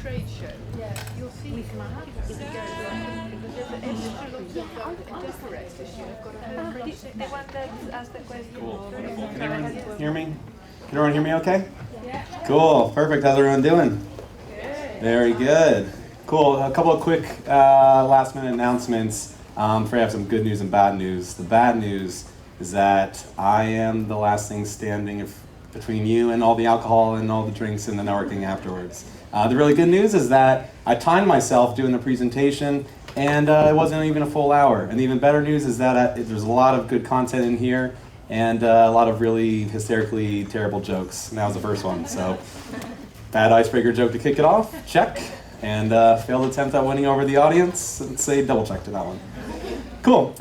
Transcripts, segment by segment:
trade show, you'll see if you go there's an extra lot of decorates this year. Cool. Can everyone hear me? Can everyone hear me okay? Yeah. Cool. Perfect. How's everyone doing? Good. Very good. Cool. A couple of quick last minute announcements. Before I have some good news and bad news. The bad news is that I am the last thing standing between you and all the alcohol and all the drinks and the networking afterwards. The really good news is that I timed myself doing the presentation and it wasn't even a full hour. And the even better news is that there's a lot of good content in here and a lot of really hysterically terrible jokes. And that was the first one. So, bad icebreaker joke to kick it off, check. And failed attempt at winning over the audience, and say double check to that one. Cool.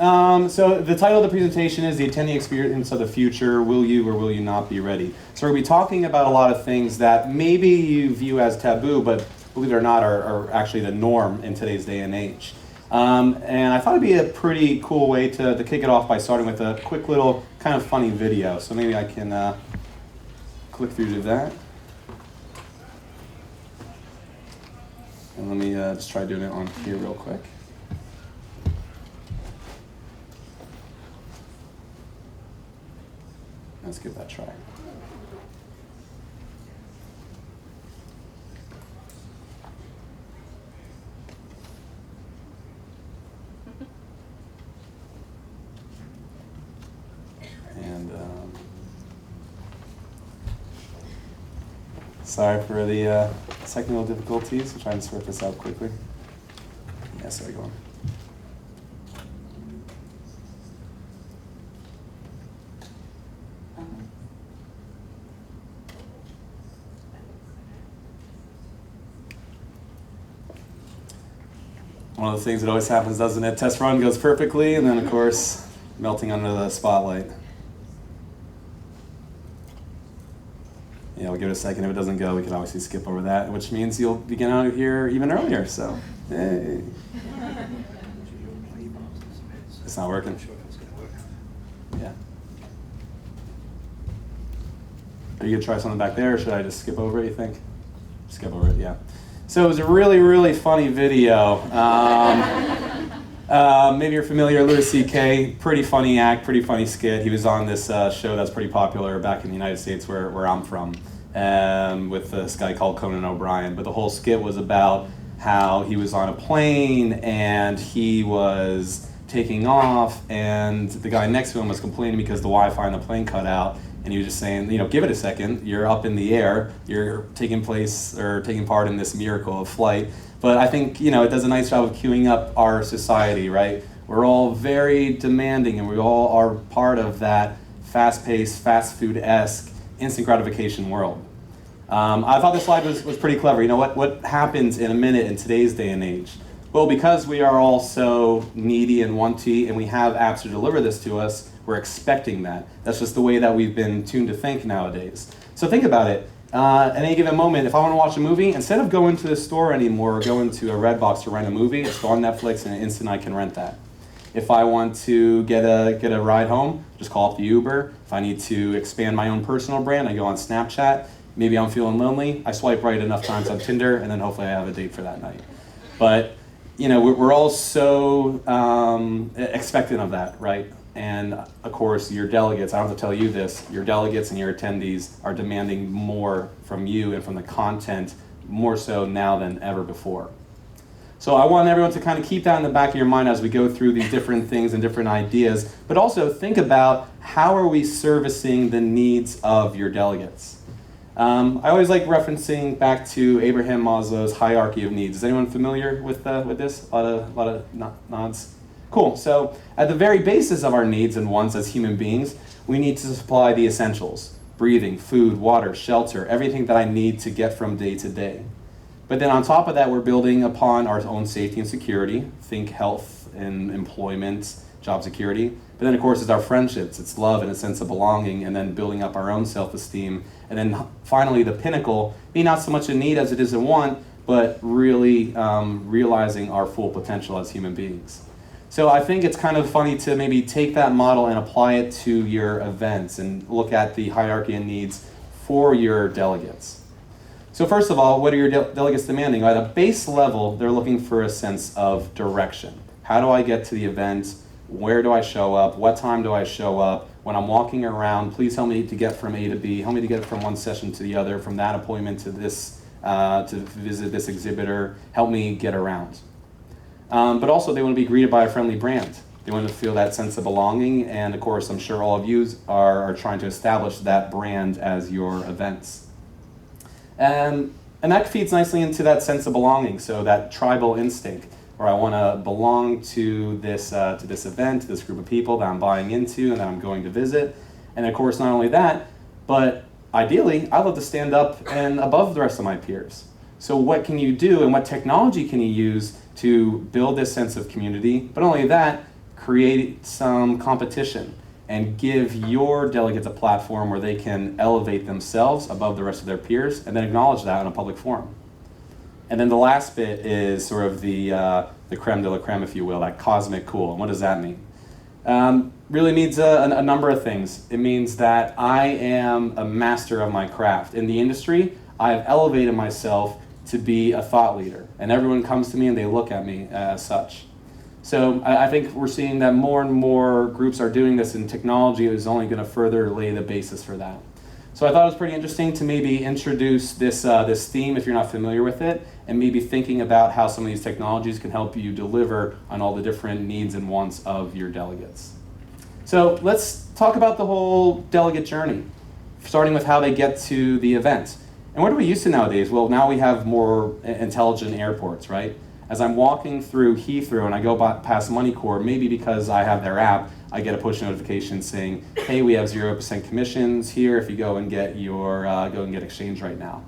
So the title of the presentation is The Attendee Experience of the Future, Will You or Will You Not Be Ready? So we're going to be talking about a lot of things that maybe you view as taboo, but believe it or not are actually the norm in today's day and age. And I thought it'd be a pretty cool way to kick it off by starting with a quick little kind of funny video. So maybe I can click through to that. And let me just try doing it on here real quick. Let's give that a try. And sorry for the technical difficulties. We'll try and sort this out quickly. Yeah, sorry, go on. One of the things that always happens, doesn't it? Test run goes perfectly, and then, of course, melting under the spotlight. Yeah, we'll give it a second. If it doesn't go, we can obviously skip over that, which means you'll begin out of here even earlier, so, hey. It's not working? Yeah. Are you going to try something back there, or should I just skip over it, you think? Skip over it, yeah. So it was a really, really funny video. Maybe you're familiar, Louis C.K., pretty funny act, pretty funny skit. He was on this show that's pretty popular back in the United States where I'm from, with this guy called Conan O'Brien. But the whole skit was about how he was on a plane and he was taking off and the guy next to him was complaining because the Wi-Fi on the plane cut out. And he was just saying, give it a second, you're up in the air, you're taking part in this miracle of flight. But I think, it does a nice job of queuing up our society, right? We're all very demanding and we all are part of that fast-paced, fast food-esque, instant gratification world. I thought this slide was pretty clever. What happens in a minute in today's day and age? Well, because we are all so needy and wanty and we have apps to deliver this to us, we're expecting that. That's just the way that we've been tuned to think nowadays. So think about it. At any given moment, if I want to watch a movie, instead of going to the store anymore or going to a Redbox to rent a movie, it's on Netflix and in an instant I can rent that. If I want to get a ride home, just call up the Uber. If I need to expand my own personal brand, I go on Snapchat. Maybe I'm feeling lonely, I swipe right enough times on Tinder, and then hopefully I have a date for that night. But we're all so expectant of that, right? And of course, your delegates, I don't have to tell you this, your delegates and your attendees are demanding more from you and from the content, more so now than ever before. So I want everyone to kind of keep that in the back of your mind as we go through these different things and different ideas, but also think about how are we servicing the needs of your delegates. I always like referencing back to Abraham Maslow's hierarchy of needs. Is anyone familiar with this? A lot of nods. Cool. So at the very basis of our needs and wants as human beings, we need to supply the essentials: breathing, food, water, shelter, everything that I need to get from day to day. But then on top of that, we're building upon our own safety and security. Think health and employment, job security. But then, of course, it's our friendships, it's love and a sense of belonging, and then building up our own self-esteem. And then finally, the pinnacle, being not so much a need as it is a want, but really realizing our full potential as human beings. So I think it's kind of funny to maybe take that model and apply it to your events and look at the hierarchy of needs for your delegates. So first of all, what are your delegates demanding? At a base level, they're looking for a sense of direction. How do I get to the event? Where do I show up? What time do I show up? When I'm walking around, please help me to get from A to B. Help me to get from one session to the other, from that appointment to this, to visit this exhibitor. Help me get around. But also, they want to be greeted by a friendly brand. They want to feel that sense of belonging, and of course, I'm sure all of you are trying to establish that brand as your events. And that feeds nicely into that sense of belonging, so that tribal instinct, where I want to belong to this event, to this group of people that I'm buying into and that I'm going to visit. And of course, not only that, but ideally, I love to stand up and above the rest of my peers. So what can you do, and what technology can you use to build this sense of community? But not only that, create some competition and give your delegates a platform where they can elevate themselves above the rest of their peers, and then acknowledge that in a public forum. And then the last bit is sort of the creme de la creme, if you will, that cosmic cool. And what does that mean? Really means a number of things. It means that I am a master of my craft. In the industry, I have elevated myself to be a thought leader, and everyone comes to me and they look at me as such. So I think we're seeing that more and more groups are doing this, and technology is only going to further lay the basis for that. So I thought it was pretty interesting to maybe introduce this theme if you're not familiar with it, and maybe thinking about how some of these technologies can help you deliver on all the different needs and wants of your delegates. So let's talk about the whole delegate journey, starting with how they get to the event. And what are we used to nowadays? Well, now we have more intelligent airports, right? As I'm walking through Heathrow and I go past Money Corps, maybe because I have their app, I get a push notification saying, hey, we have 0% commissions here if you go and get exchange right now.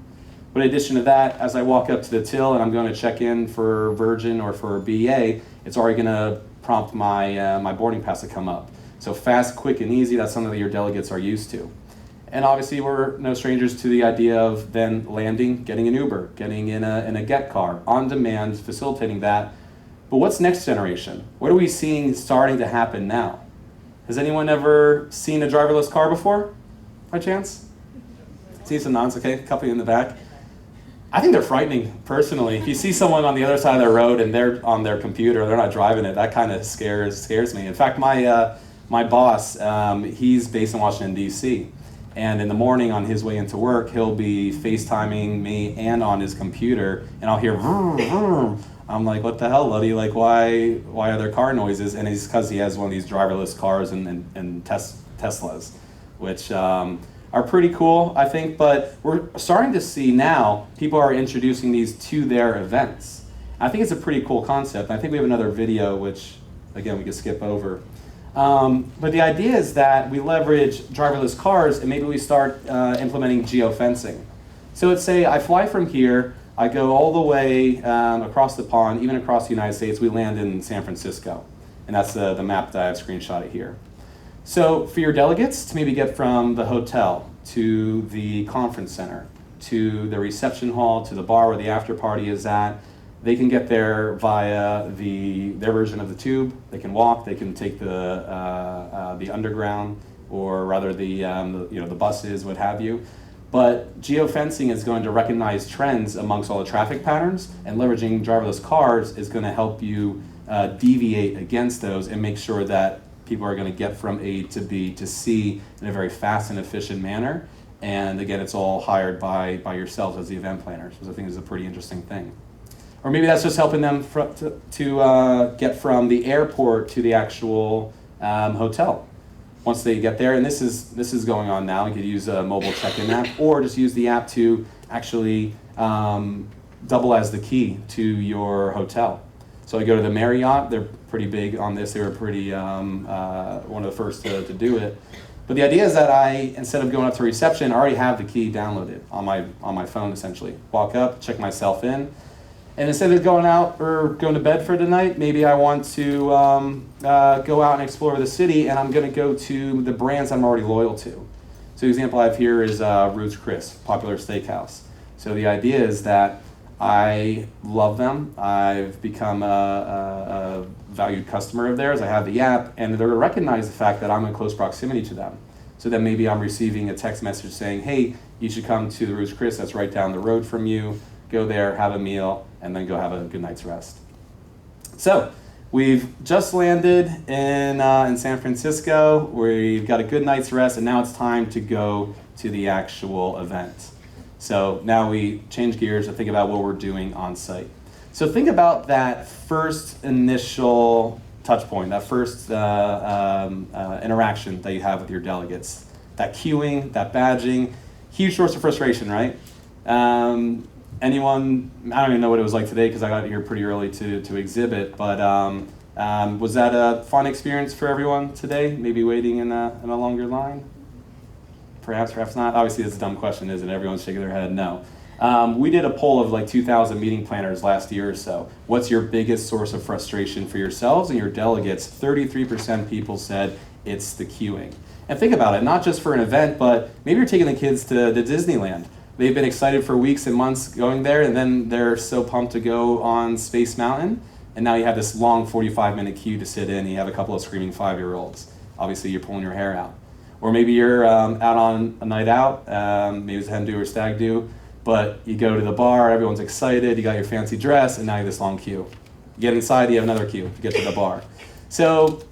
But in addition to that, as I walk up to the till and I'm going to check in for Virgin or for BA, it's already going to prompt my boarding pass to come up. So fast, quick, and easy, that's something that your delegates are used to. And obviously, we're no strangers to the idea of then landing, getting an Uber, getting in a get car, on demand, facilitating that. But what's next generation? What are we seeing starting to happen now? Has anyone ever seen a driverless car before, by chance? See some nods, okay, a couple in the back. I think they're frightening, personally. If you see someone on the other side of the road and they're on their computer, they're not driving it, that kind of scares me. In fact, my boss, he's based in Washington, D.C., and in the morning on his way into work, he'll be FaceTiming me and on his computer, and I'll hear vroom, vroom. I'm like, what the hell, Luddy? Like, why are there car noises? And it's because he has one of these driverless cars and Teslas, which are pretty cool, I think. But we're starting to see now people are introducing these to their events. I think it's a pretty cool concept. I think we have another video, which, again, we could skip over. But the idea is that we leverage driverless cars and maybe we start implementing geofencing. So let's say I fly from here, I go all the way across the pond, even across the United States, we land in San Francisco. And that's the map that I've screenshotted here. So for your delegates to maybe get from the hotel to the conference center, to the reception hall, to the bar where the after party is at, they can get there via their version of the tube. They can walk. They can take the underground, or rather the buses, what have you. But geofencing is going to recognize trends amongst all the traffic patterns, and leveraging driverless cars is going to help you deviate against those and make sure that people are going to get from A to B to C in a very fast and efficient manner. And again, it's all hired by yourselves as the event planners, which I think is a pretty interesting thing. Or maybe that's just helping them to get from the airport to the actual hotel. Once they get there, and this is going on now, you could use a mobile check-in app, or just use the app to actually double as the key to your hotel. So I go to the Marriott, they're pretty big on this, they were pretty one of the first to do it. But the idea is that I, instead of going up to reception, I already have the key downloaded on my phone essentially. Walk up, check myself in. And instead of going out or going to bed for the night, maybe I want to go out and explore the city, and I'm going to go to the brands I'm already loyal to. So the example I have here is Ruth's Chris, popular steakhouse. So the idea is that I love them. I've become a valued customer of theirs. I have the app, and they're going to recognize the fact that I'm in close proximity to them. So then maybe I'm receiving a text message saying, hey, you should come to the Ruth's Chris that's right down the road from you. Go there, have a meal, and then go have a good night's rest. So we've just landed in San Francisco. We've got a good night's rest, and now it's time to go to the actual event. So now we change gears and think about what we're doing on site. So think about that first initial touch point, that first interaction that you have with your delegates. That queuing, that badging, huge source of frustration, right? Anyone, I don't even know what it was like today because I got here pretty early to exhibit, but was that a fun experience for everyone today? Maybe waiting in a longer line? Perhaps not. Obviously, it's a dumb question, isn't it? Everyone's shaking their head no. We did a poll of like 2,000 meeting planners last year or so. What's your biggest source of frustration for yourselves and your delegates? 33% people said it's the queuing. And think about it, not just for an event, but maybe you're taking the kids to Disneyland. They've been excited for weeks and months going there, and then they're so pumped to go on Space Mountain, and now you have this long 45-minute queue to sit in, and you have a couple of screaming 5-year-olds. Obviously, you're pulling your hair out. Or maybe you're out on a night out, maybe it's a hen do or stag do, but you go to the bar, everyone's excited, you got your fancy dress, and now you have this long queue. You get inside, you have another queue to get to the bar. So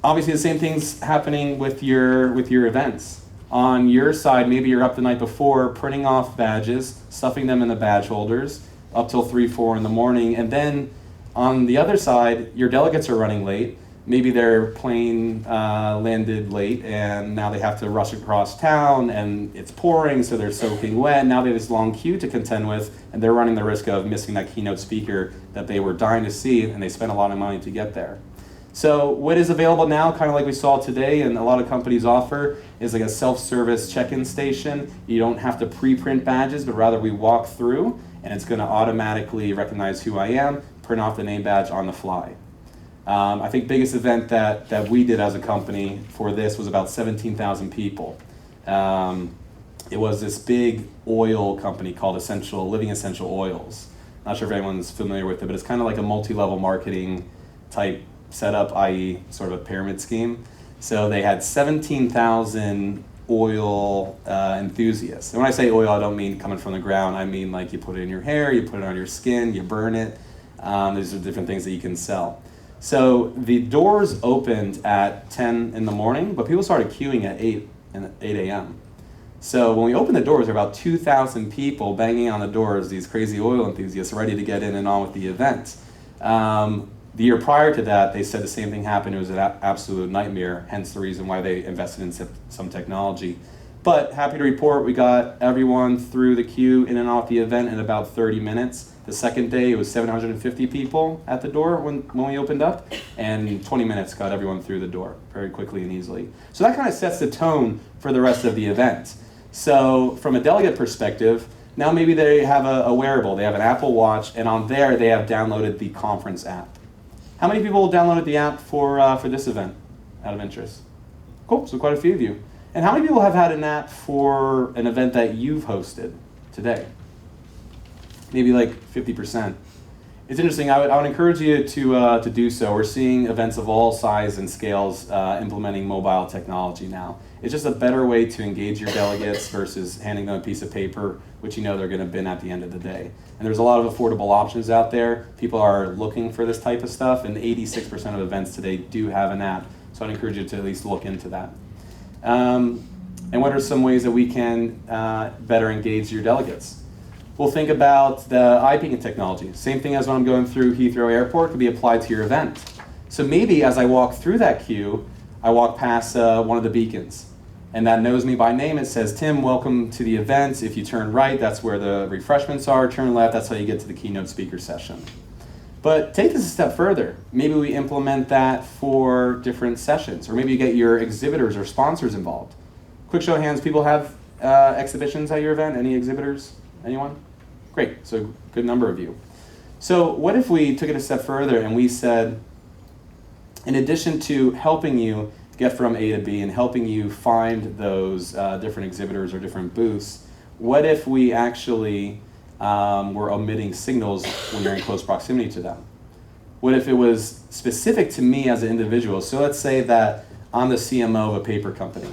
obviously the same thing's happening with your events. On your side, maybe you're up the night before printing off badges, stuffing them in the badge holders up till 3, 4 in the morning, and then on the other side, your delegates are running late. Maybe their plane landed late and now they have to rush across town and it's pouring, so they're soaking wet. Now they have this long queue to contend with, and they're running the risk of missing that keynote speaker that they were dying to see, and they spent a lot of money to get there. So what is available now, kind of like we saw today and a lot of companies offer, is like a self-service check-in station. You don't have to pre-print badges, but rather we walk through and it's going to automatically recognize who I am, print off the name badge on the fly. I think biggest event that we did as a company for this was about 17,000 people. It was this big oil company called Living Essential Oils. Not sure if anyone's familiar with it, but it's kind of like a multi-level marketing type setup, i.e. sort of a pyramid scheme. So they had 17,000 oil enthusiasts. And when I say oil, I don't mean coming from the ground. I mean like you put it in your hair, you put it on your skin, you burn it. These are different things that you can sell. So the doors opened at 10 in the morning, but people started queuing at 8 a.m. So when we opened the doors, there were about 2,000 people banging on the doors, these crazy oil enthusiasts ready to get in and on with the event. The year prior to that, they said the same thing happened. It was an absolute nightmare, hence the reason why they invested in some technology. But happy to report, we got everyone through the queue in and off the event in about 30 minutes. The second day, it was 750 people at the door when we opened up, and in 20 minutes got everyone through the door very quickly and easily. So that kind of sets the tone for the rest of the event. So from a delegate perspective, now maybe they have a wearable, they have an Apple Watch, and on there they have downloaded the conference app. How many people downloaded the app for this event, out of interest? Cool, so quite a few of you. And how many people have had an app for an event that you've hosted today? Maybe like 50%. It's interesting, I would encourage you to do so. We're seeing events of all sizes and scales implementing mobile technology now. It's just a better way to engage your delegates versus handing them a piece of paper, which you know they're going to bin at the end of the day. And there's a lot of affordable options out there. People are looking for this type of stuff, and 86% of events today do have an app. So I'd encourage you to at least look into that. And what are some ways that we can better engage your delegates? We'll think about the eye beacon technology. Same thing as when I'm going through Heathrow Airport could be applied to your event. So maybe as I walk through that queue, I walk past one of the beacons. And that knows me by name. It says, Tim, welcome to the event. If you turn right, that's where the refreshments are. Turn left, that's how you get to the keynote speaker session. But take this a step further. Maybe we implement that for different sessions, or maybe you get your exhibitors or sponsors involved. Quick show of hands, people have exhibitions at your event? Any exhibitors? Anyone? Great, so good number of you. So what if we took it a step further and we said, in addition to helping you get from A to B and helping you find those different exhibitors or different booths, what if we actually were omitting signals when you're in close proximity to them? What if it was specific to me as an individual? So let's say that I'm the CMO of a paper company,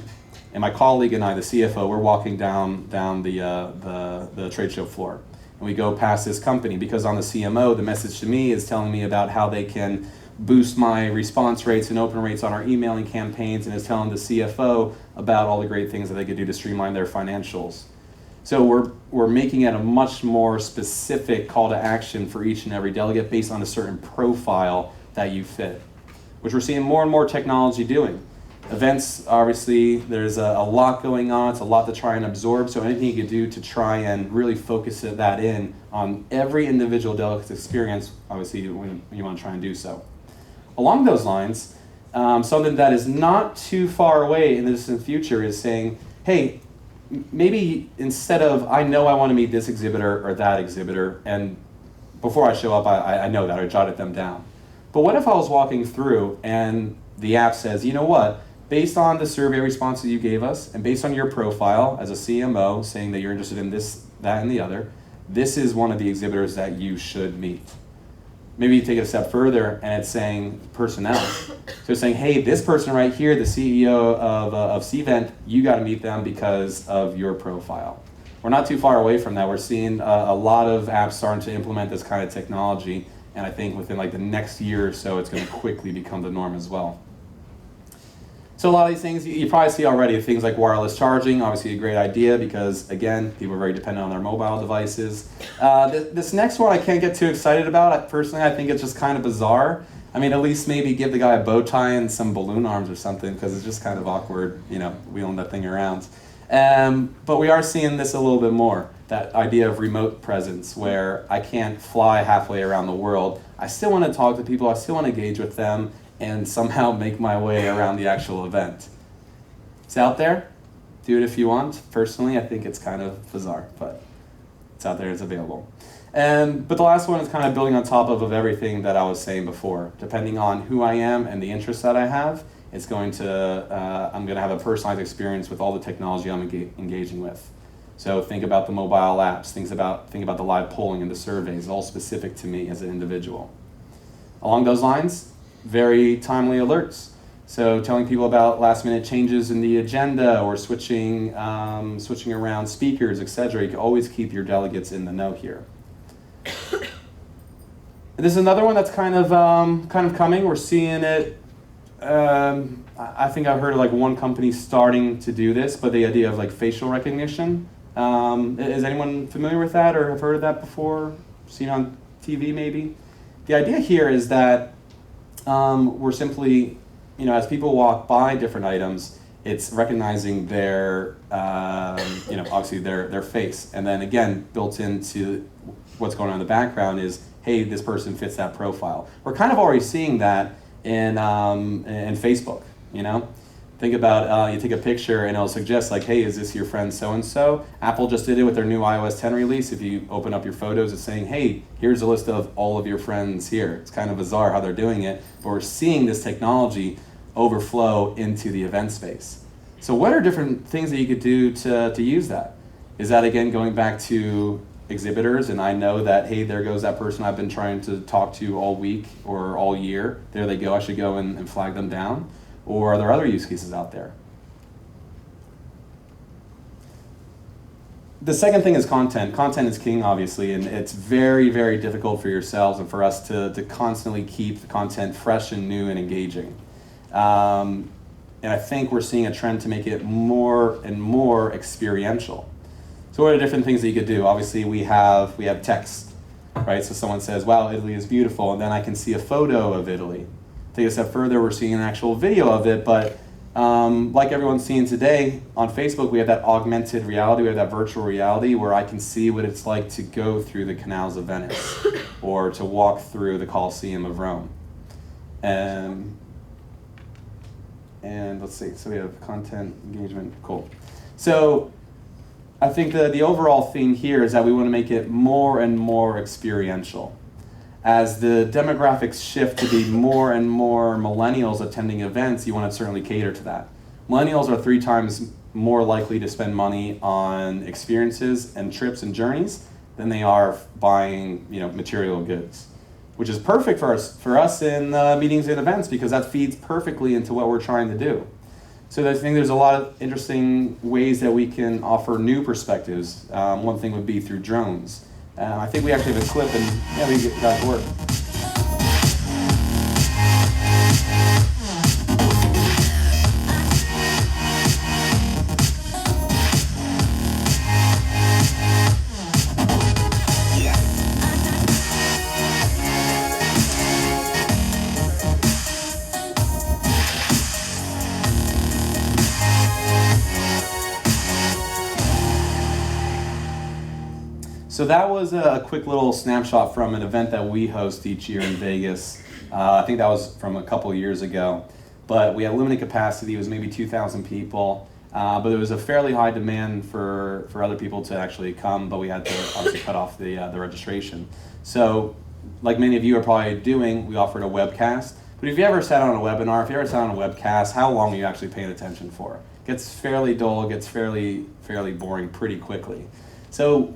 And my colleague and I, the CFO, we're walking down the trade show floor. And we go past this company because on the CMO, the message to me is telling me about how they can boost my response rates and open rates on our emailing campaigns, and is telling the CFO about all the great things that they could do to streamline their financials. So we're making it a much more specific call to action for each and every delegate based on a certain profile that you fit, which we're seeing more and more technology doing. Events, obviously, there's a lot going on. It's a lot to try and absorb. So anything you could do to try and really focus that in on every individual delegate's experience, obviously, you want to try and do so. Along those lines, something that is not too far away in the distant future is saying, hey, maybe instead of, I know I want to meet this exhibitor or that exhibitor, and before I show up, I know that, I jotted them down. But what if I was walking through and the app says, you know what, based on the survey responses you gave us, and based on your profile as a CMO, saying that you're interested in this, that, and the other, this is one of the exhibitors that you should meet. Maybe you take it a step further and it's saying personnel. So it's saying, hey, this person right here, the CEO of Cvent, you got to meet them because of your profile. We're not too far away from that. We're seeing a lot of apps starting to implement this kind of technology, and I think within like the next year or so, it's going to quickly become the norm as well. So a lot of these things you probably see already, things like wireless charging, obviously a great idea because, again, people are very dependent on their mobile devices. This next one I can't get too excited about. Personally, I think it's just kind of bizarre. I mean, at least maybe give the guy a bow tie and some balloon arms or something, because it's just kind of awkward, you know, wheeling that thing around. But we are seeing this a little bit more, that idea of remote presence, where I can't fly halfway around the world. I still want to talk to people, I still want to engage with them, and somehow make my way around the actual event. It's out there. Do it if you want. Personally, I think it's kind of bizarre, but it's out there, it's available. But the last one is kind of building on top of everything that I was saying before. Depending on who I am and the interests that I have, it's going to, I'm going to have a personalized experience with all the technology I'm engaging with. So think about the mobile apps, think about the live polling and the surveys, all specific to me as an individual. Along those lines, very timely alerts. So telling people about last minute changes in the agenda or switching around speakers, etc. You can always keep your delegates in the know here. This is another one that's kind of coming. We're seeing it. I think I've heard of like one company starting to do this, but the idea of like facial recognition. Is anyone familiar with that or have heard of that before? Seen on TV maybe? The idea here is that we're simply, you know, as people walk by different items, it's recognizing their, you know, obviously their face. And then again, built into what's going on in the background is, hey, this person fits that profile. We're kind of already seeing that in Facebook, you know? Think about, you take a picture and it'll suggest like, hey, is this your friend so-and-so? Apple just did it with their new iOS 10 release. If you open up your photos, it's saying, hey, here's a list of all of your friends here. It's kind of bizarre how they're doing it, but we're seeing this technology overflow into the event space. So what are different things that you could do to use that? Is that, again, going back to exhibitors, and I know that, hey, there goes that person I've been trying to talk to all week or all year. There they go, I should go and flag them down. Or are there other use cases out there? The second thing is content. Content is king, obviously, and it's very, very difficult for yourselves and for us to constantly keep the content fresh and new and engaging. And I think we're seeing a trend to make it more and more experiential. So what are different things that you could do? Obviously, we have text, right? So someone says, wow, Italy is beautiful, and then I can see a photo of Italy. Take a step further, we're seeing an actual video of it, but like everyone's seeing today, on Facebook we have that augmented reality, we have that virtual reality where I can see what it's like to go through the canals of Venice or to walk through the Colosseum of Rome. And let's see, so we have content, engagement, cool. So I think the overall theme here is that we want to make it more and more experiential. As the demographics shift to be more and more millennials attending events, you want to certainly cater to that. Millennials are 3 times more likely to spend money on experiences and trips and journeys than they are buying, you know, material goods, which is perfect for us in meetings and events because that feeds perfectly into what we're trying to do. So I think there's a lot of interesting ways that we can offer new perspectives. One thing would be through drones. I think we actually have a clip, and yeah, we got to work. So that was a quick little snapshot from an event that we host each year in Vegas. I think that was from a couple of years ago. But we had limited capacity. It was maybe 2,000 people. But there was a fairly high demand for other people to actually come, but we had to obviously cut off the registration. So like many of you are probably doing, we offered a webcast. But if you ever sat on a webinar, if you ever sat on a webcast, how long are you actually paying attention for? It gets fairly dull, it gets fairly boring pretty quickly. So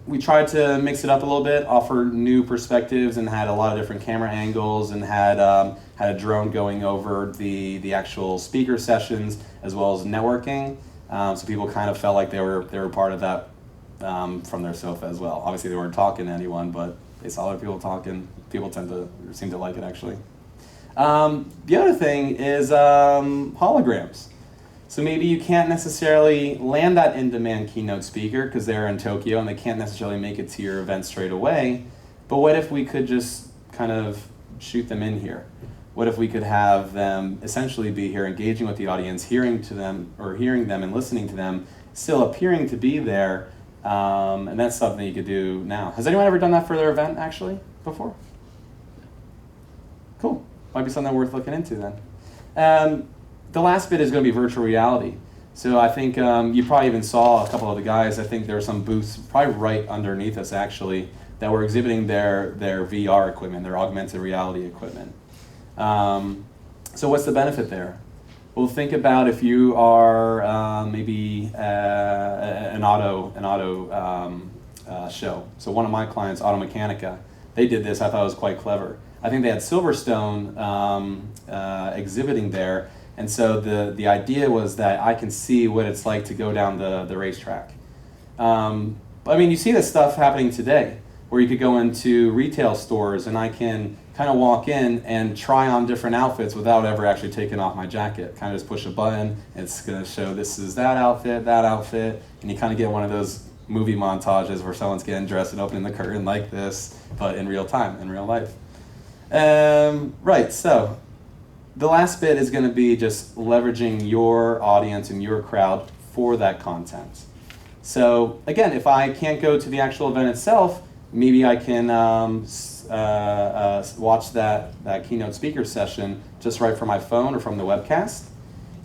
we tried to mix it up a little bit, offer new perspectives, and had a lot of different camera angles, and had a drone going over the actual speaker sessions as well as networking. So people kind of felt like they were part of that from their sofa as well. Obviously they weren't talking to anyone, but they saw other people talking. People seem to like it actually. The other thing is holograms. So maybe you can't necessarily land that in-demand keynote speaker because they're in Tokyo and they can't necessarily make it to your event straight away. But what if we could just kind of shoot them in here? What if we could have them essentially be here engaging with the audience, hearing them and listening to them, still appearing to be there, and that's something you could do now. Has anyone ever done that for their event actually before? Cool. Might be something worth looking into then. The last bit is going to be virtual reality. So I think you probably even saw a couple of the guys. I think there were some booths probably right underneath us actually that were exhibiting their VR equipment, their augmented reality equipment. So what's the benefit there? Well, think about if you are maybe an auto show. So one of my clients, Auto Mechanica, they did this. I thought it was quite clever. I think they had Silverstone exhibiting there. And so the idea was that I can see what it's like to go down the racetrack. I mean, you see this stuff happening today, where you could go into retail stores and I can kind of walk in and try on different outfits without ever actually taking off my jacket. Kind of just push a button, and it's going to show this is that outfit, and you kind of get one of those movie montages where someone's getting dressed and opening the curtain like this, but in real time, in real life. Right, so the last bit is going to be just leveraging your audience and your crowd for that content. So again, if I can't go to the actual event itself, maybe I can watch that keynote speaker session just right from my phone or from the webcast,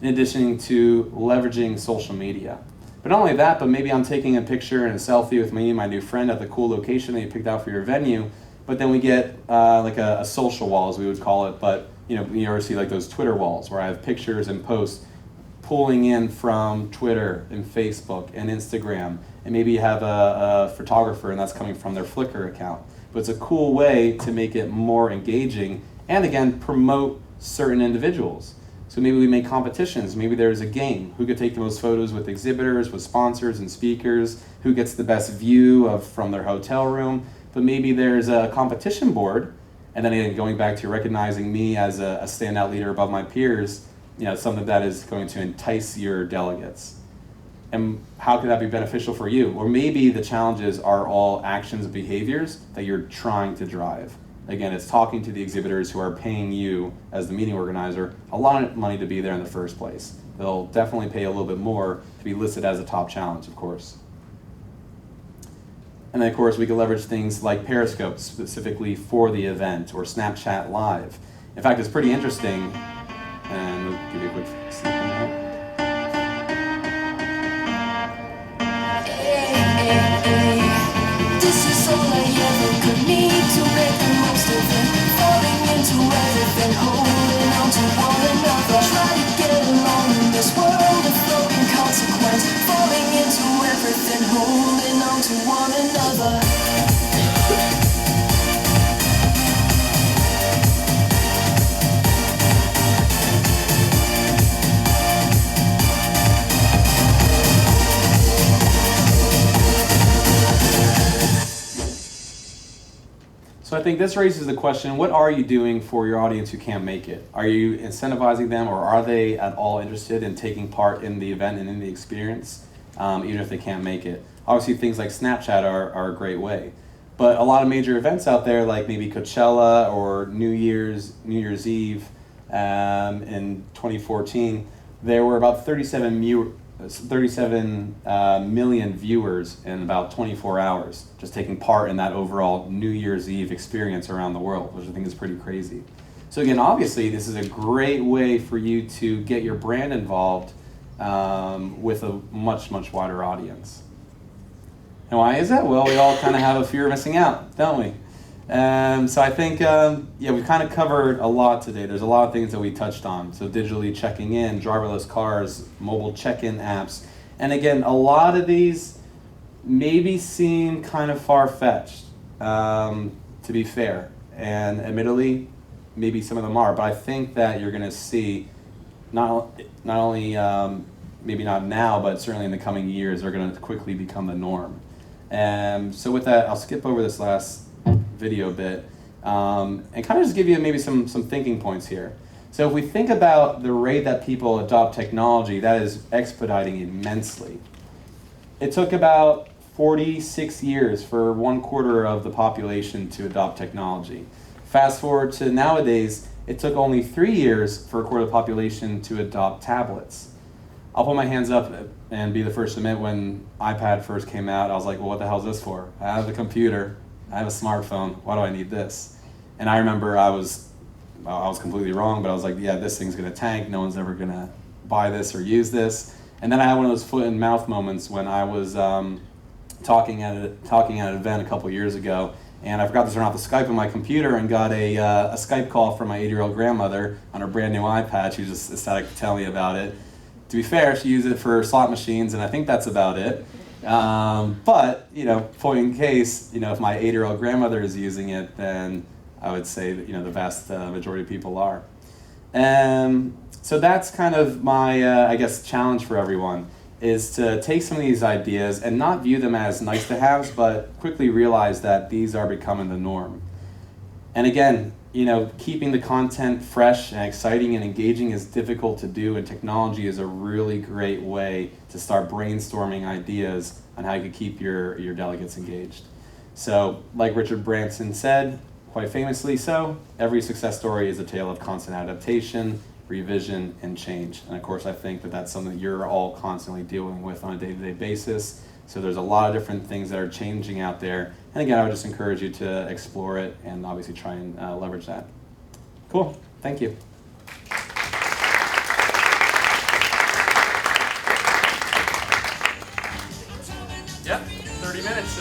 in addition to leveraging social media. But not only that, but maybe I'm taking a picture and a selfie with me and my new friend at the cool location that you picked out for your venue, but then we get like a social wall, as we would call it, but you ever see like those Twitter walls where I have pictures and posts pulling in from Twitter and Facebook and Instagram, and maybe you have a photographer and that's coming from their Flickr account. But it's a cool way to make it more engaging and again promote certain individuals. So maybe we make competitions, maybe there's a game. Who could take the most photos with exhibitors, with sponsors and speakers? Who gets the best view from their hotel room? But maybe there's a competition board. And then again, going back to recognizing me as a standout leader above my peers, something that is going to entice your delegates. And how can that be beneficial for you? Or maybe the challenges are all actions and behaviors that you're trying to drive. Again, it's talking to the exhibitors who are paying you as the meeting organizer a lot of money to be there in the first place. They'll definitely pay a little bit more to be listed as a top challenge, of course. And then, of course, we can leverage things like Periscope specifically for the event, or Snapchat Live. In fact, it's pretty interesting, and we'll give you a quick sneak peek. This is all I ever could need to make the most of it. Falling into everything, holding on to one another. Try to get along in this world of floating consequence. Falling into everything, holding on to one another. I think this raises the question, what are you doing for your audience who can't make it? Are you incentivizing them, or are they at all interested in taking part in the event and in the experience, even if they can't make it? Obviously things like Snapchat are a great way. But a lot of major events out there, like maybe Coachella or New Year's Eve in 2014, there were about 37 million viewers in about 24 hours just taking part in that overall New Year's Eve experience around the world, which I think is pretty crazy. So again, obviously this is a great way for you to get your brand involved with a much, much wider audience. And why is that? Well, we all kind of have a fear of missing out, don't we? So I think, we've kind of covered a lot today. There's a lot of things that we touched on. So digitally checking in, driverless cars, mobile check-in apps. And again, a lot of these maybe seem kind of far-fetched, to be fair. And admittedly, maybe some of them are. But I think that you're going to see not only, maybe not now, but certainly in the coming years, they're going to quickly become the norm. So with that, I'll skip over this last video bit and kind of just give you maybe some thinking points here. So if we think about the rate that people adopt technology, that is expediting immensely. It took about 46 years for 1/4 of the population to adopt technology. Fast forward to nowadays, it took only 3 years for 1/4 of the population to adopt tablets. I'll put my hands up and be the first to admit, when iPad first came out, I was like, well, what the hell is this for? I have a computer, I have a smartphone, why do I need this? And I remember I was completely wrong, but I was like, yeah, this thing's gonna tank, no one's ever gonna buy this or use this. And then I had one of those foot and mouth moments when I was talking at an event a couple years ago, and I forgot to turn off the Skype on my computer and got a Skype call from my 80-year-old grandmother on her brand new iPad. She was just ecstatic to tell me about it. To be fair, she used it for slot machines, and I think that's about it. But, point in case, if my 80-year-old grandmother is using it, then I would say that, the vast majority of people are. So that's kind of my, challenge for everyone, is to take some of these ideas and not view them as nice to haves, but quickly realize that these are becoming the norm. And again, keeping the content fresh and exciting and engaging is difficult to do, and technology is a really great way to start brainstorming ideas on how you could keep your delegates engaged. So, like Richard Branson said, quite famously so, every success story is a tale of constant adaptation, revision, and change. And of course, I think that that's something that you're all constantly dealing with on a day-to-day basis. So there's a lot of different things that are changing out there. And again, I would just encourage you to explore it and obviously try and leverage that. Cool, thank you. Yep, 30 minutes.